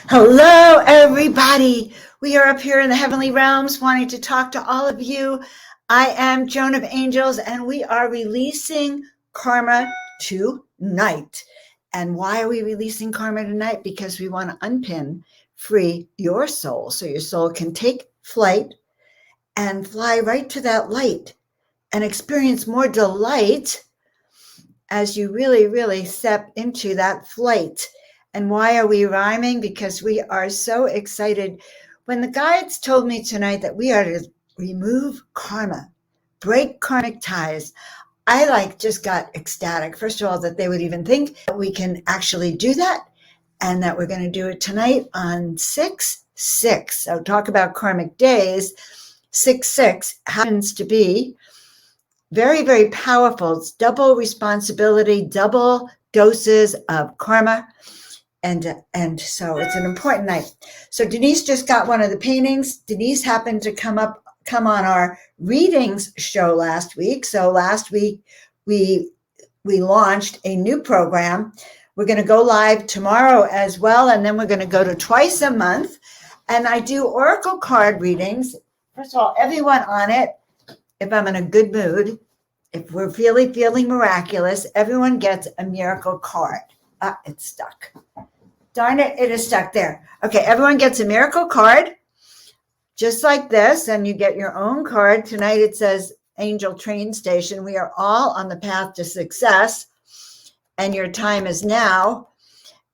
Hello, everybody. We are up here in the heavenly realms wanting to talk to all of you. I am Joan of Angels, and we are releasing karma tonight. And why are we releasing karma tonight? Because we want to unpin, free your soul so your soul can take flight and fly right to that light and experience more delight as you really step into that flight. And why are we rhyming? Because we are so excited. When the guides told me tonight that we are to remove karma, break karmic ties, I just got ecstatic. First of all, that they would even think that we can actually do that, and that we're going to do it tonight on 6/6. So talk about karmic days. 6/6 happens to be very powerful. It's double responsibility, double doses of karma. And so it's an important night. So Denise just got one of the paintings. Denise happened to come on our readings show last week. So last week we launched a new program. We're going to go live tomorrow as well, and then we're going to go to twice a month. And I do oracle card readings. First of all, everyone on it, if I'm in a good mood, if we're feeling miraculous, everyone gets a miracle card. It's stuck. Darn it, it is stuck there. Okay, everyone gets a miracle card, just like this, and you get your own card. Tonight it says Angel Train Station. We are all on the path to success, and your time is now.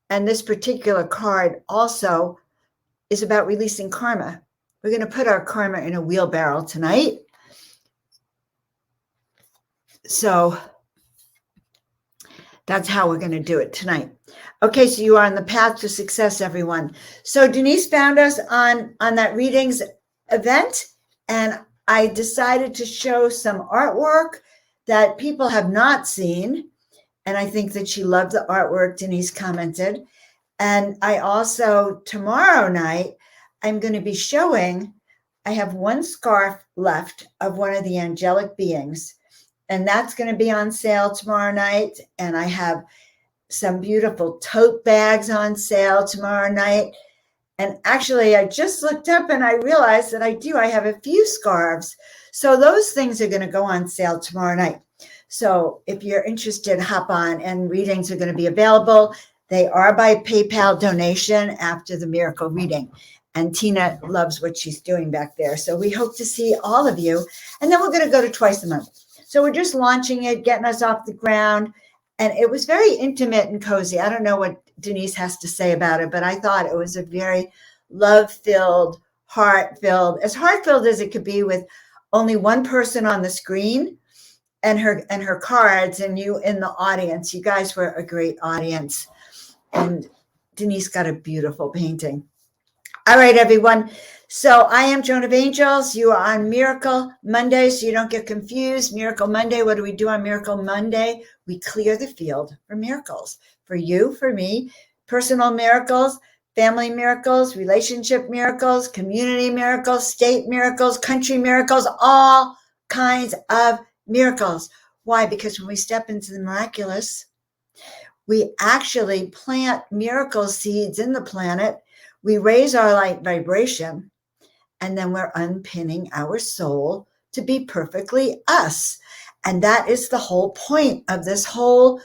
And this particular card also is about releasing karma. We're going to put our karma in a wheelbarrow tonight. So that's how we're going to do it tonight. Okay, so you are on the path to success, everyone. So Denise found us on that readings event, and I decided to show some artwork that people have not seen. And I think that she loved the artwork, Denise commented. And I also, tomorrow night, I'm going to be showing, I have one scarf left of one of the angelic beings. And that's going to be on sale tomorrow night. And I have some beautiful tote bags on sale tomorrow night. And actually, I just looked up and I realized that I have a few scarves. So those things are going to go on sale tomorrow night. So if you're interested, hop on, and readings are going to be available. They are by PayPal donation after the miracle reading. And Tina loves what she's doing back there. So we hope to see all of you. And then we're going to go to twice a month. So we're just launching it, getting us off the ground. And it was very intimate and cozy. I don't know what Denise has to say about it, but I thought it was a very love-filled, heart-filled, as heart-filled as it could be, with only one person on the screen and her cards, and you in the audience. You guys were a great audience. And Denise got a beautiful painting. All right, everyone. So I am Joan of Angels. You are on Miracle Monday, so you don't get confused. Miracle Monday, what do we do on Miracle Monday? We clear the field for miracles. For you, for me, personal miracles, family miracles, relationship miracles, community miracles, state miracles, country miracles, all kinds of miracles. Why? Because when we step into the miraculous, we actually plant miracle seeds in the planet. We raise our light vibration, and then we're unpinning our soul to be perfectly us. And that is the whole point of this whole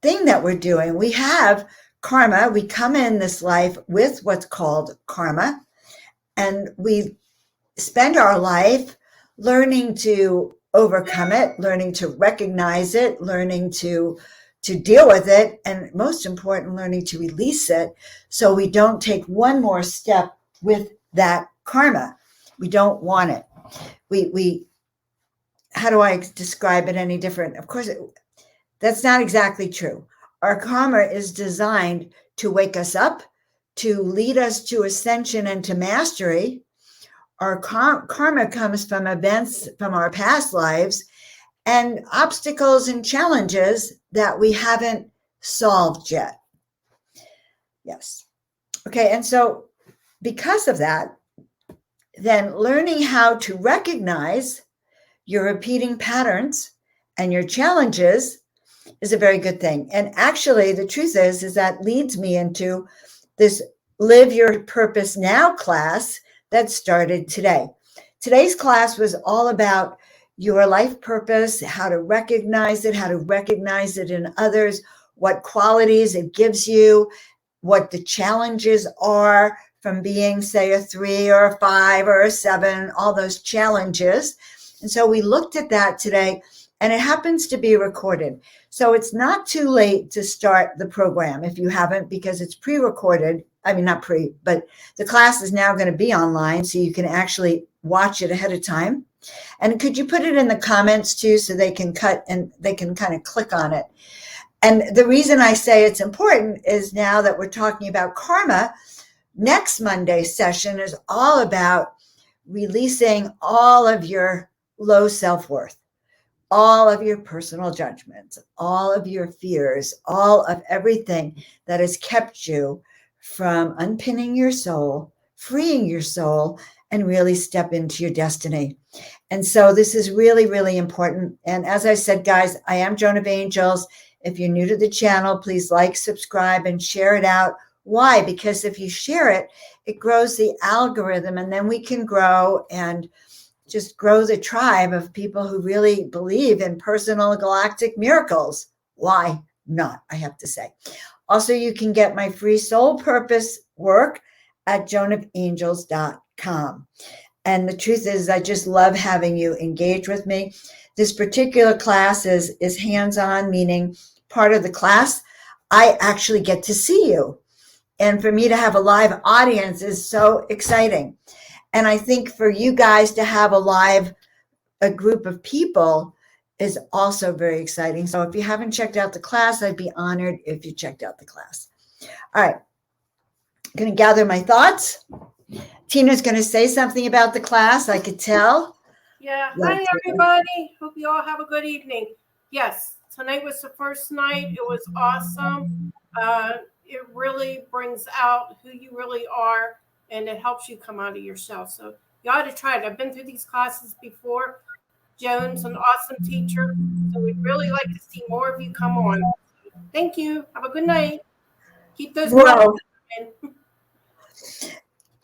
thing that we're doing. We have karma. We come in this life with what's called karma, and we spend our life learning to overcome it, learning to recognize it, learning to deal with it, and most important, learning to release it so we don't take one more step with that karma. We don't want it. We how do I describe it any different? Of course, that's not exactly true. Our karma is designed to wake us up, to lead us to ascension and to mastery. Our karma comes from events from our past lives and obstacles and challenges that we haven't solved yet. Yes. Okay, and so because of that, then learning how to recognize your repeating patterns and your challenges is a very good thing. And actually, the truth is that leads me into this Live Your Purpose Now class that started today. Today's class was all about your life purpose, how to recognize it in others, what qualities it gives you, what the challenges are from being, say, a 3 or a 5 or a 7, all those challenges. And so we looked at that today, and it happens to be recorded. So it's not too late to start the program if you haven't, because it's pre-recorded. I mean, not pre, but the class is now going to be online, so you can actually watch it ahead of time. And could you put it in the comments too, so they can cut and they can kind of click on it. And the reason I say it's important is now that we're talking about karma, next Monday's session is all about releasing all of your low self-worth, all of your personal judgments, all of your fears, all of everything that has kept you from unpinning your soul, freeing your soul, and really step into your destiny. And so this is really, really important. And as I said, guys, I am Joan of Angels. If you're new to the channel, please like, subscribe, and share it out. Why? Because if you share it, it grows the algorithm, and then we can grow and just grow the tribe of people who really believe in personal galactic miracles. Why not, I have to say. Also, you can get my free soul purpose work at joanofangels.com. And the truth is, I just love having you engage with me. This particular class is hands-on, meaning part of the class, I actually get to see you. And for me to have a live audience is so exciting. And I think for you guys to have a group of people is also very exciting. So if you haven't checked out the class, I'd be honored if you checked out the class. All right, I'm going to gather my thoughts. Tina's going to say something about the class, I could tell. Yeah. Hi, everybody. Hope you all have a good evening. Yes, tonight was the first night. It was awesome. It really brings out who you really are, and it helps you come out of yourself. So you ought to try it. I've been through these classes before. Joan's an awesome teacher. So we'd really like to see more of you come on. Thank you. Have a good night. Keep those comments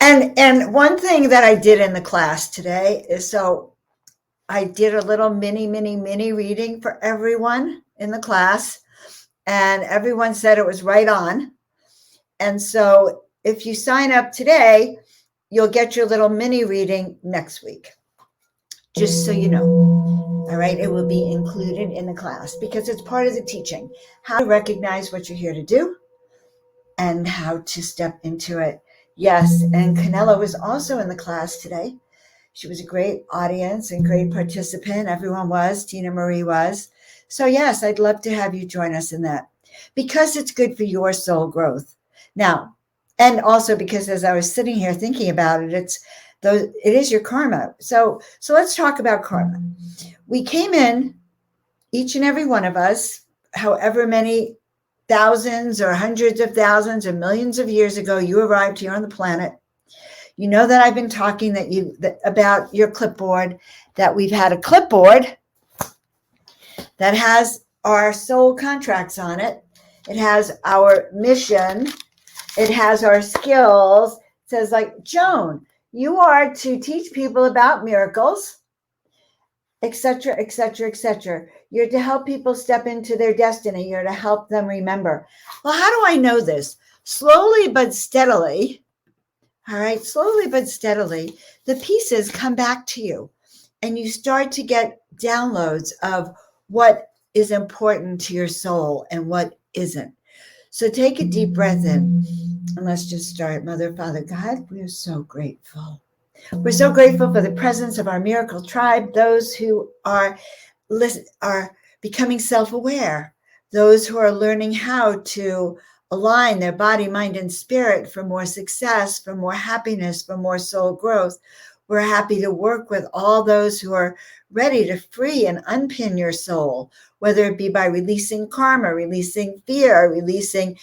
in. And one thing that I did in the class today is, so I did a little mini reading for everyone in the class, and everyone said it was right on. And so if you sign up today, you'll get your little mini reading next week, just so you know. All right, it will be included in the class because it's part of the teaching, how to recognize what you're here to do and how to step into it. Yes, and Canella was also in the class today. She was a great audience and great participant. Everyone was. Tina Marie was. So yes, I'd love to have you join us in that because it's good for your soul growth. Now, and also because as I was sitting here thinking about it, it is your karma. So let's talk about karma. We came in, each and every one of us, however many thousands or hundreds of thousands or millions of years ago you arrived here on the planet. You know that I've been talking about your clipboard, that we've had a clipboard that has our soul contracts on it. It has our mission. It has our skills. It says, like, Joan, you are to teach people about miracles, etc., etc., etc. You're to help people step into their destiny. You're to help them remember. Well, how do I know this? Slowly but steadily, all right, slowly but steadily, the pieces come back to you, and you start to get downloads of what is important to your soul and what isn't. So take a deep breath in, and let's just start. Mother, Father, God, we are so grateful. We're so grateful for the presence of our miracle tribe, those who are becoming self-aware, those who are learning how to align their body, mind, and spirit for more success, for more happiness, for more soul growth. We're happy to work with all those who are ready to free and unpin your soul, whether it be by releasing karma, releasing fear, releasing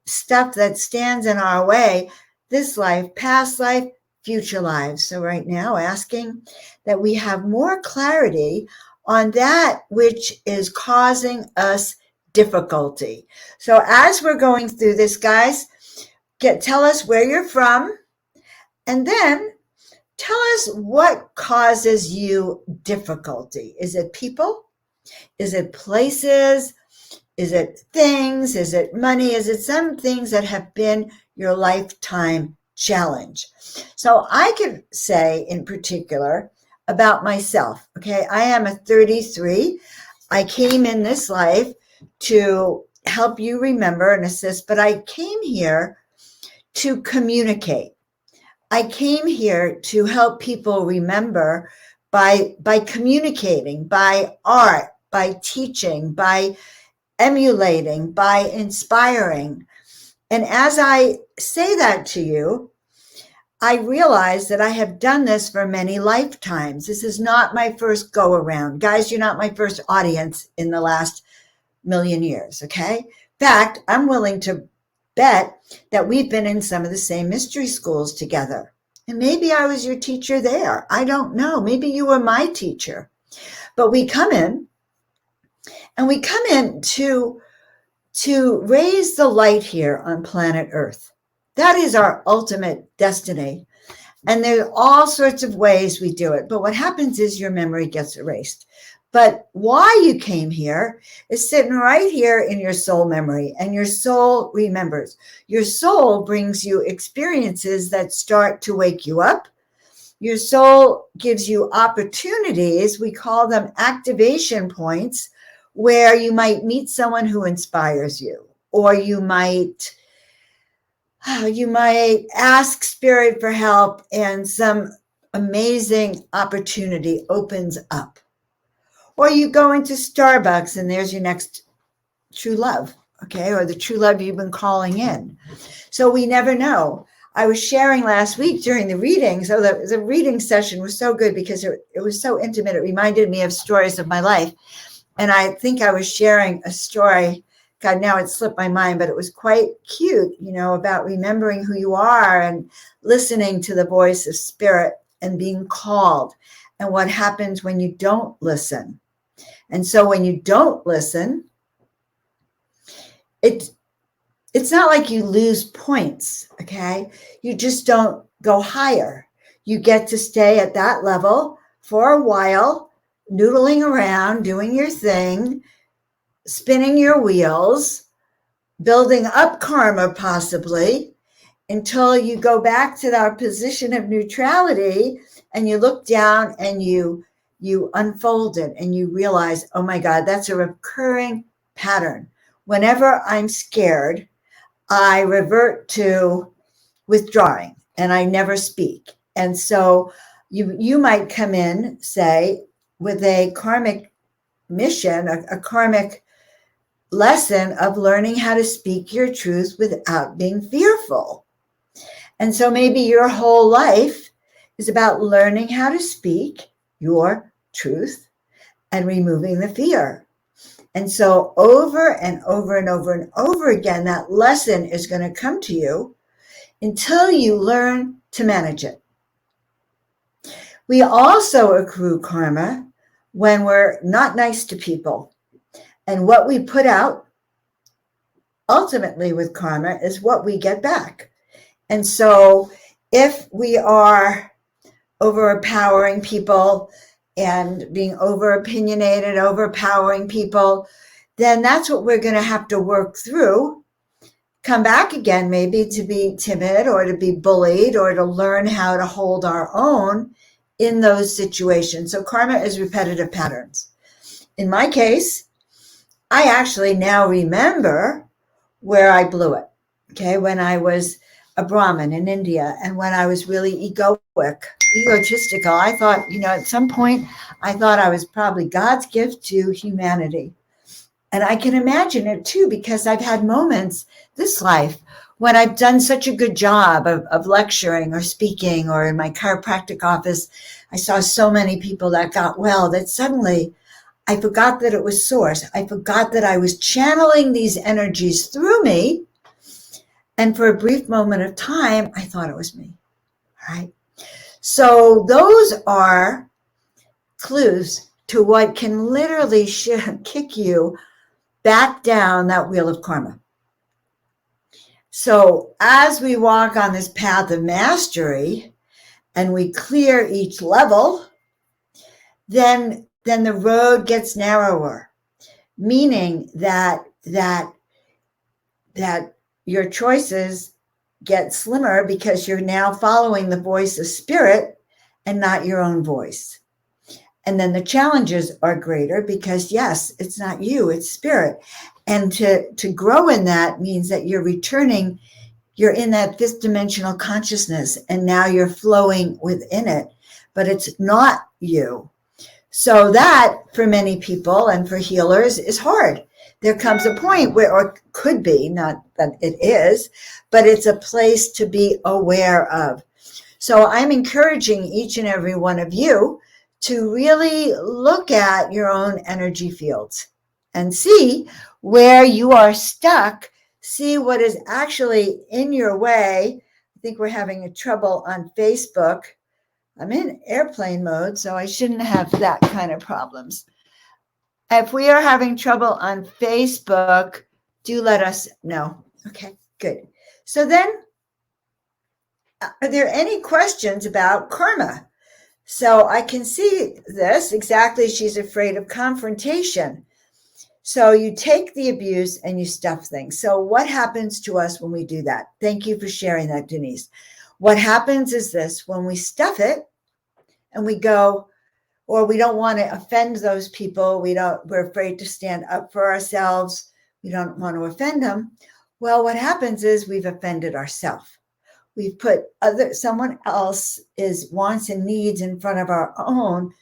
stuff that stands in our way, this life, past life, future lives. So right now, asking that we have more clarity on that which is causing us difficulty. So as we're going through this, guys, tell us where you're from, and then tell us what causes you difficulty. Is it people? Is it places? Is it things? Is it money? Is it some things that have been your lifetime challenge? So I could say in particular about myself, okay? I am a 33. I came in this life to help you remember and assist, but I came here to communicate. I came here to help people remember by communicating, by art, by teaching, by emulating, by inspiring. And as I say that to you, I realize that I have done this for many lifetimes. This is not my first go around. Guys, you're not my first audience in the last million years, okay? In fact, I'm willing to bet that we've been in some of the same mystery schools together. And maybe I was your teacher there. I don't know. Maybe you were my teacher. But we come in, and we come in to raise the light here on planet Earth. That is our ultimate destiny. And there are all sorts of ways we do it. But what happens is your memory gets erased. But why you came here is sitting right here in your soul memory, and your soul remembers. Your soul brings you experiences that start to wake you up. Your soul gives you opportunities. We call them activation points, where you might meet someone who inspires you, or you might ask spirit for help and some amazing opportunity opens up. Or you go into Starbucks and there's your next true love, okay? Or the true love you've been calling in. So we never know. I was sharing last week during the reading. So the reading session was so good because it was so intimate. It reminded me of stories of my life. And I think I was sharing a story. God, now it slipped my mind, but it was quite cute, about remembering who you are and listening to the voice of spirit and being called, and what happens when you don't listen. And so when you don't listen, it's not like you lose points, okay? You just don't go higher. You get to stay at that level for a while, noodling around, doing your thing, spinning your wheels, building up karma possibly, until you go back to that position of neutrality and you look down and you unfold it and you realize, oh my God, that's a recurring pattern. Whenever I'm scared, I revert to withdrawing and I never speak. And so you might come in, say, with a karmic mission, a karmic lesson of learning how to speak your truth without being fearful. And so maybe your whole life is about learning how to speak your truth and removing the fear. And so over and over and over and over again, that lesson is going to come to you until you learn to manage it. We also accrue karma when we're not nice to people. And what we put out ultimately with karma is what we get back. And so if we are overpowering people and being over-opinionated, overpowering people, then that's what we're going to have to work through. Come back again, maybe to be timid or to be bullied or to learn how to hold our own in those situations. So karma is repetitive patterns. In my case, I actually now remember where I blew it, okay, when I was a Brahmin in India and when I was really egotistical. I thought, at some point, I thought I was probably God's gift to humanity. And I can imagine it too, because I've had moments this life when I've done such a good job of lecturing or speaking, or in my chiropractic office, I saw so many people that got well that suddenly I forgot that it was source. I forgot that I was channeling these energies through me. And for a brief moment of time, I thought it was me. All right. So those are clues to what can literally kick you back down that wheel of karma. So as we walk on this path of mastery and we clear each level, then the road gets narrower, meaning that your choices get slimmer because you're now following the voice of spirit and not your own voice. And then the challenges are greater because, yes, it's not you, it's spirit. And to grow in that means that you're returning, you're in that fifth dimensional consciousness, and now you're flowing within it, but it's not you. So that, for many people and for healers, is hard. There comes a point where, or could be, not that it is, but it's a place to be aware of. So I'm encouraging each and every one of you to really look at your own energy fields and see where you are stuck, see what is actually in your way. I think we're having a trouble on Facebook. I'm in airplane mode, so I shouldn't have that kind of problems. If we are having trouble on Facebook, do let us know. Okay, good. So then, are there any questions about karma? So I can see this exactly. She's afraid of confrontation. So you take the abuse and you stuff things. So what happens to us when we do that? Thank you for sharing that, Denise. What happens is this: when we stuff it and we go, or we don't want to offend those people, we're afraid to stand up for ourselves, we don't want to offend them. Well, what happens is we've offended ourselves. We've put someone else's wants and needs in front of our own.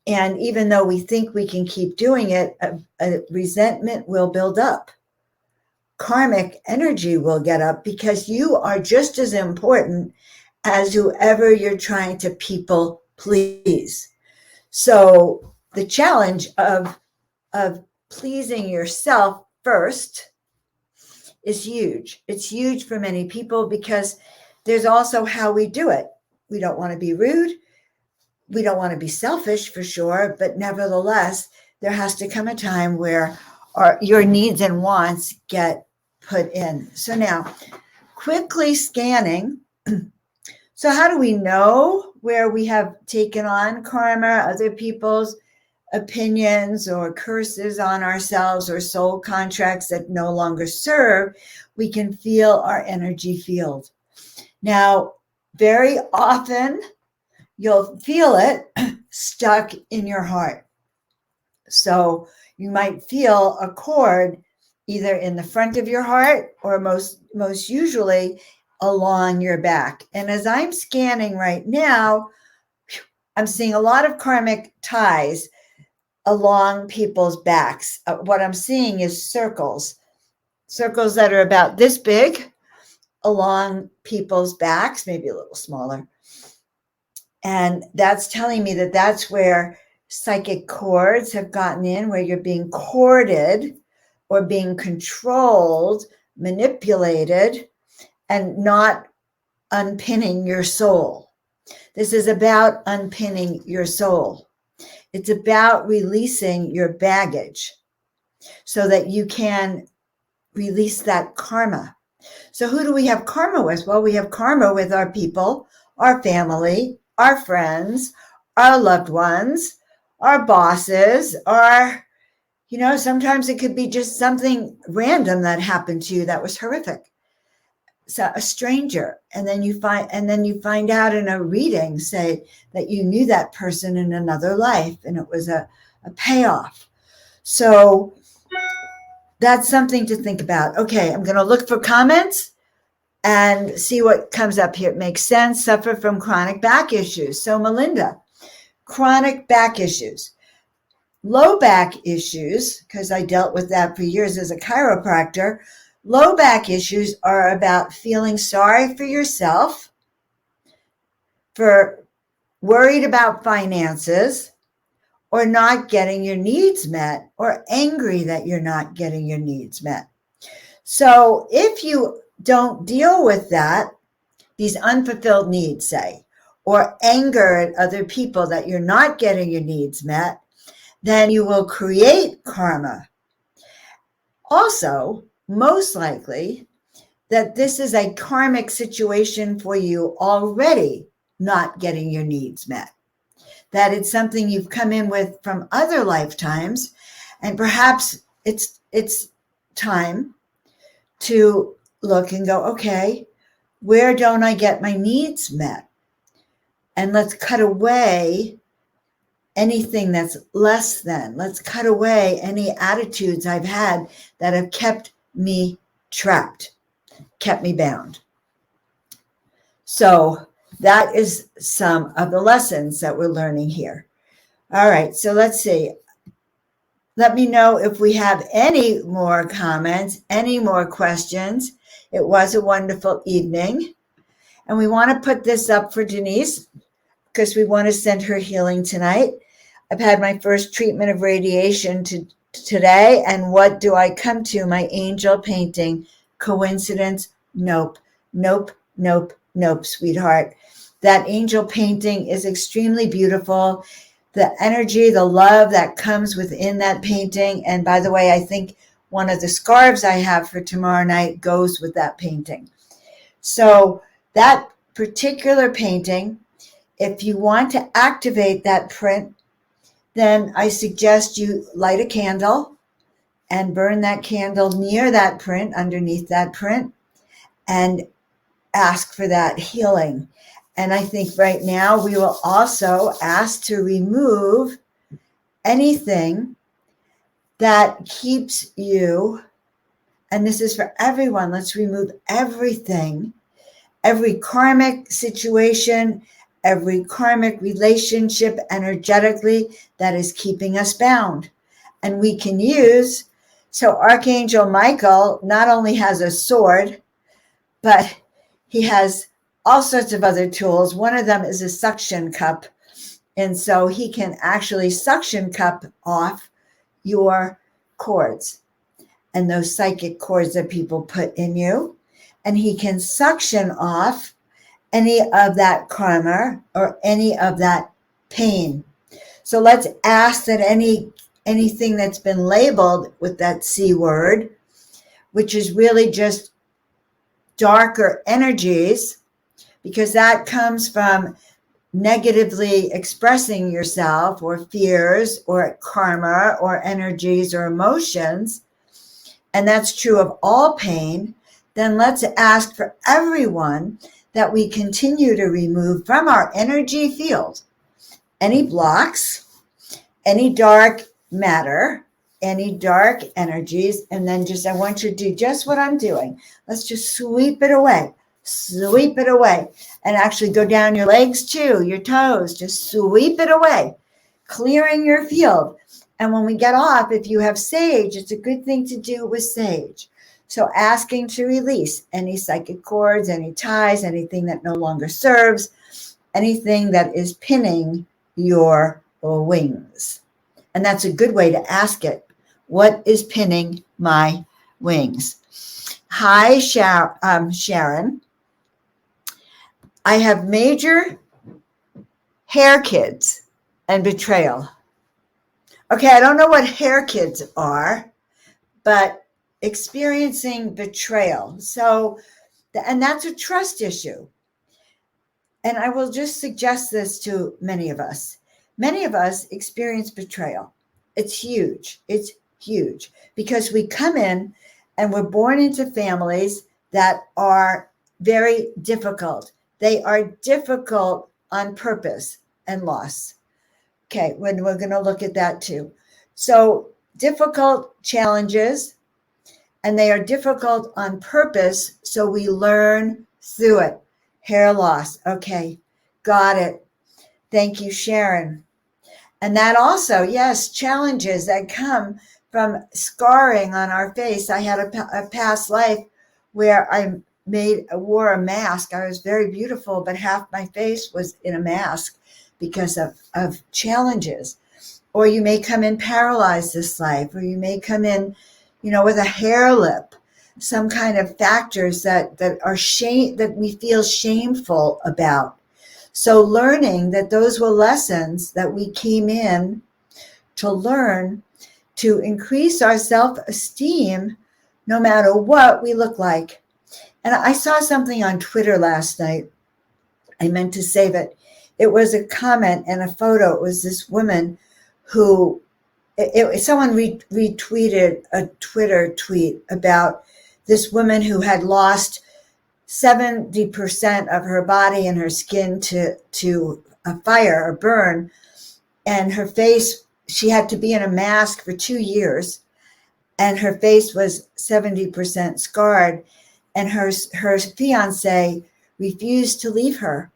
And even though we think we can keep doing it, a resentment will build up. Karmic energy will get up because you are just as important as whoever you're trying to people please. So the challenge of pleasing yourself first is huge. It's huge for many people because there's also how we do it. We don't want to be rude. We don't want to be selfish for sure, but nevertheless, there has to come a time where your needs and wants get put in. So now, quickly scanning. So how do we know where we have taken on karma, other people's opinions or curses on ourselves or soul contracts that no longer serve? We can feel our energy field. Now, very often you'll feel it stuck in your heart. So you might feel a cord either in the front of your heart or most usually along your back. And as I'm scanning right now, I'm seeing a lot of karmic ties along people's backs. What I'm seeing is circles that are about this big along people's backs, maybe a little smaller. And that's telling me that that's where psychic cords have gotten in, where you're being corded or being controlled, manipulated, and not unpinning your soul. This is about unpinning your soul. It's about releasing your baggage so that you can release that karma. So who do we have karma with? Well, we have karma with our people, our family, our friends, our loved ones, our bosses, sometimes it could be just something random that happened to you that was horrific. So a stranger, and then you find out in a reading, say that you knew that person in another life, and it was a payoff. So that's something to think about. Okay, I'm going to look for comments and see what comes up here. It makes sense. Suffer from chronic back issues. So Melinda, chronic back issues. Low back issues, because I dealt with that for years as a chiropractor. Low back issues are about feeling sorry for yourself, for worried about finances, or not getting your needs met, or angry that you're not getting your needs met. So if you don't deal with that, these unfulfilled needs, say, or anger at other people that you're not getting your needs met, then you will create karma. Also, most likely, that this is a karmic situation for you already not getting your needs met. That it's something you've come in with from other lifetimes, and perhaps it's time to look and go, okay, where don't I get my needs met? And let's cut away anything that's less than. Let's cut away any attitudes I've had that have kept me trapped, kept me bound. So that is some of the lessons that we're learning here. All right, so let's see. Let me know if we have any more comments, any more questions. It was a wonderful evening. And we want to put this up for Denise because we want to send her healing tonight. I've had my first treatment of radiation today. And what do I come to? My angel painting. Coincidence? Nope. Nope. Nope. Nope, sweetheart. That angel painting is extremely beautiful. The energy, the love that comes within that painting. And by the way, I think one of the scarves I have for tomorrow night goes with that painting. So that particular painting, if you want to activate that print, then I suggest you light a candle and burn that candle near that print, underneath that print, and ask for that healing. And I think right now we will also ask to remove anything that keeps you, and this is for everyone, let's remove everything, every karmic situation, every karmic relationship energetically that is keeping us bound. And we can use, so Archangel Michael not only has a sword, but he has all sorts of other tools. One of them is a suction cup. And so he can actually suction cup off your cords and those psychic cords that people put in you. And he can suction off any of that karma or any of that pain. So let's ask that anything that's been labeled with that C word, which is really just darker energies, because that comes from negatively expressing yourself or fears or karma or energies or emotions, and that's true of all pain, then let's ask for everyone that we continue to remove from our energy field any blocks, any dark matter, any dark energies, and then I want you to do just what I'm doing. Let's just sweep it away, and actually go down your legs too, your toes, just sweep it away, clearing your field. And when we get off, if you have sage, it's a good thing to do with sage. So asking to release any psychic cords, any ties, anything that no longer serves, anything that is pinning your wings. And that's a good way to ask it. What is pinning my wings? Hi, Sharon. I have major hair kids and betrayal. Okay, I don't know what hair kids are, but experiencing betrayal. So, and that's a trust issue. And I will just suggest this to many of us. Many of us experience betrayal. It's huge. It's huge because we come in and we're born into families that are very difficult. They are difficult on purpose and loss. Okay, when we're going to look at that too. So difficult challenges, and they are difficult on purpose, so we learn through it. Hair loss. Okay, got it. Thank you, Sharon. And that also, yes, challenges that come from scarring on our face. I had a past life where I wore a mask. I was very beautiful, but half my face was in a mask because of challenges. Or you may come in paralyzed this life, or you may come in, with a hair lip, some kind of factors that are shame, that we feel shameful about. So learning that those were lessons that we came in to learn to increase our self-esteem no matter what we look like. And I saw something on Twitter last night. I meant to save it. It was a comment and a photo. It was this woman who, someone retweeted a Twitter tweet about this woman who had lost 70% of her body and her skin to a fire or burn. And her face, she had to be in a mask for 2 years. And her face was 70% scarred. And her fiance refused to leave her.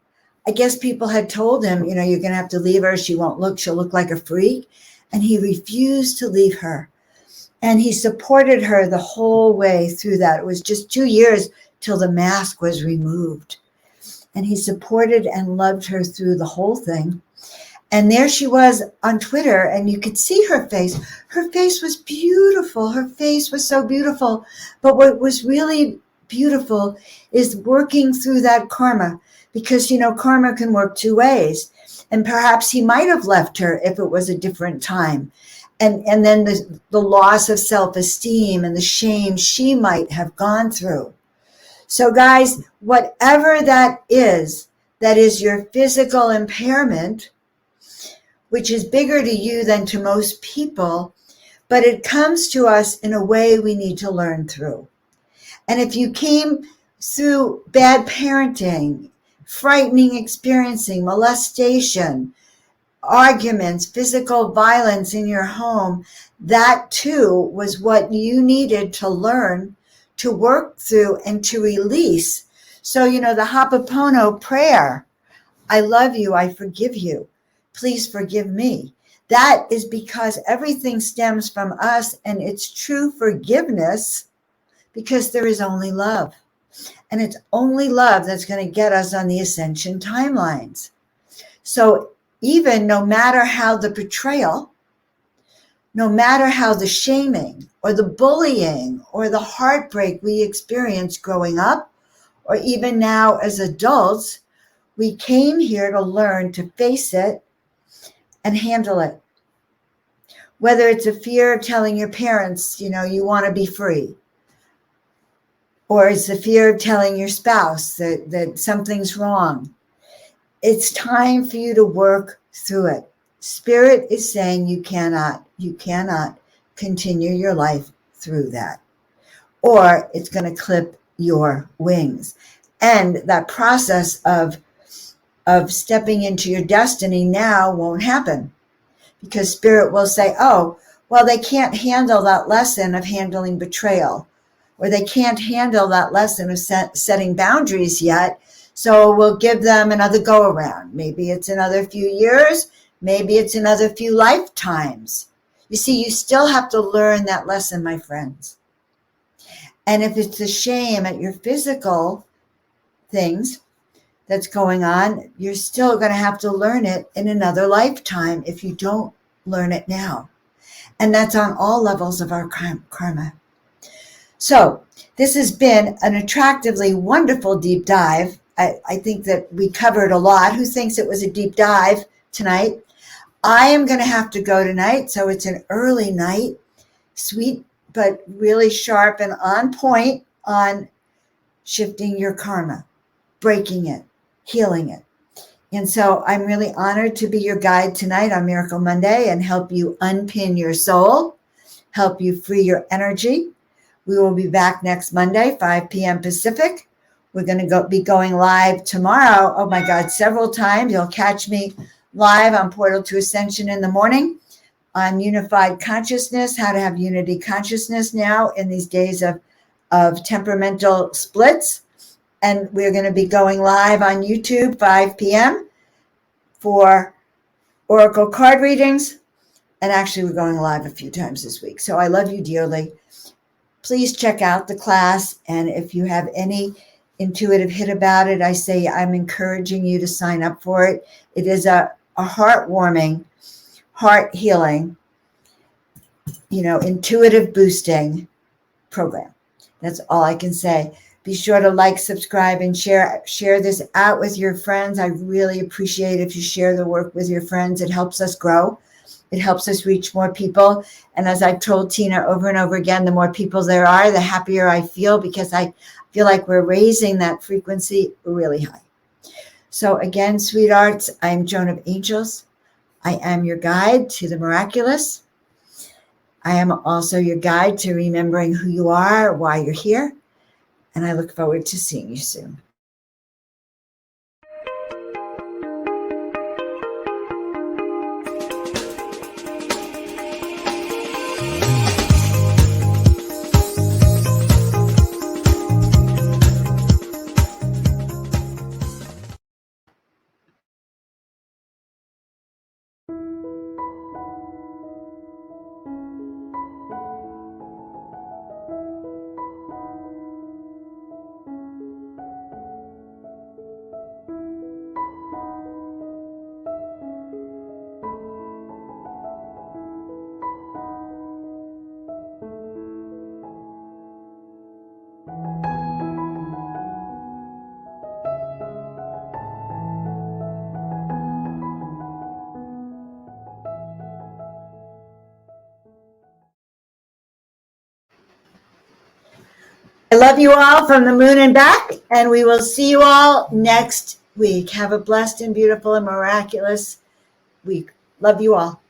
I guess people had told him, you're going to have to leave her. She'll look like a freak. And he refused to leave her. And he supported her the whole way through that. It was just 2 years till the mask was removed. And he supported and loved her through the whole thing. And there she was on Twitter, and you could see her face. Her face was beautiful. Her face was so beautiful. But what was really beautiful is working through that karma, because, karma can work 2 ways. And perhaps he might have left her if it was a different time. And then the loss of self-esteem and the shame she might have gone through. So guys, whatever that is your physical impairment, which is bigger to you than to most people, but it comes to us in a way we need to learn through. And if you came through bad parenting, frightening experiencing, molestation, arguments, physical violence in your home, that too was what you needed to learn, to work through, and to release. So, the Ho'oponopono prayer, I love you, I forgive you, please forgive me. That is because everything stems from us, and it's true forgiveness because there is only love. And it's only love that's going to get us on the ascension timelines. So even no matter how the betrayal, no matter how the shaming or the bullying or the heartbreak we experienced growing up, or even now as adults, we came here to learn to face it and handle it. Whether it's a fear of telling your parents, you want to be free, or it's the fear of telling your spouse that something's wrong. It's time for you to work through it. Spirit is saying you cannot continue your life through that, or it's going to clip your wings. And that process of stepping into your destiny now won't happen, because Spirit will say, oh, well, they can't handle that lesson of handling betrayal, or they can't handle that lesson of setting boundaries yet. So we'll give them another go around. Maybe it's another few years. Maybe it's another few lifetimes. You see, you still have to learn that lesson, my friends. And if it's a shame at your physical things that's going on, you're still going to have to learn it in another lifetime if you don't learn it now. And that's on all levels of our karma. So this has been an attractively wonderful deep dive. I think that we covered a lot. Who thinks it was a deep dive tonight? I am going to have to go tonight, so it's an early night. Sweet, but really sharp and on point on shifting your karma, breaking it, healing it. And so I'm really honored to be your guide tonight on Miracle Monday and help you unpin your soul, help you free your energy. We will be back next Monday, 5 p.m. Pacific. We're going to be going live tomorrow. Oh my God, several times. You'll catch me live on Portal to Ascension in the morning on unified consciousness, how to have unity consciousness now in these days of temperamental splits. And we're going to be going live on YouTube, 5 p.m. for Oracle card readings. And actually, we're going live a few times this week. So I love you dearly. Please check out the class. And if you have any intuitive hit about it, I say I'm encouraging you to sign up for it. It is a heartwarming, heart healing, intuitive boosting program. That's all I can say. Be sure to like, subscribe, and share this out with your friends. I really appreciate if you share the work with your friends. It helps us grow. It helps us reach more people. And as I've told Tina over and over again, the more people there are, the happier I feel, because I feel like we're raising that frequency really high. So again, sweethearts, I'm Joan of Angels. I am your guide to the miraculous. I am also your guide to remembering who you are, why you're here. And I look forward to seeing you soon. I love you all from the moon and back, and we will see you all next week. Have a blessed and beautiful and miraculous week. Love you all.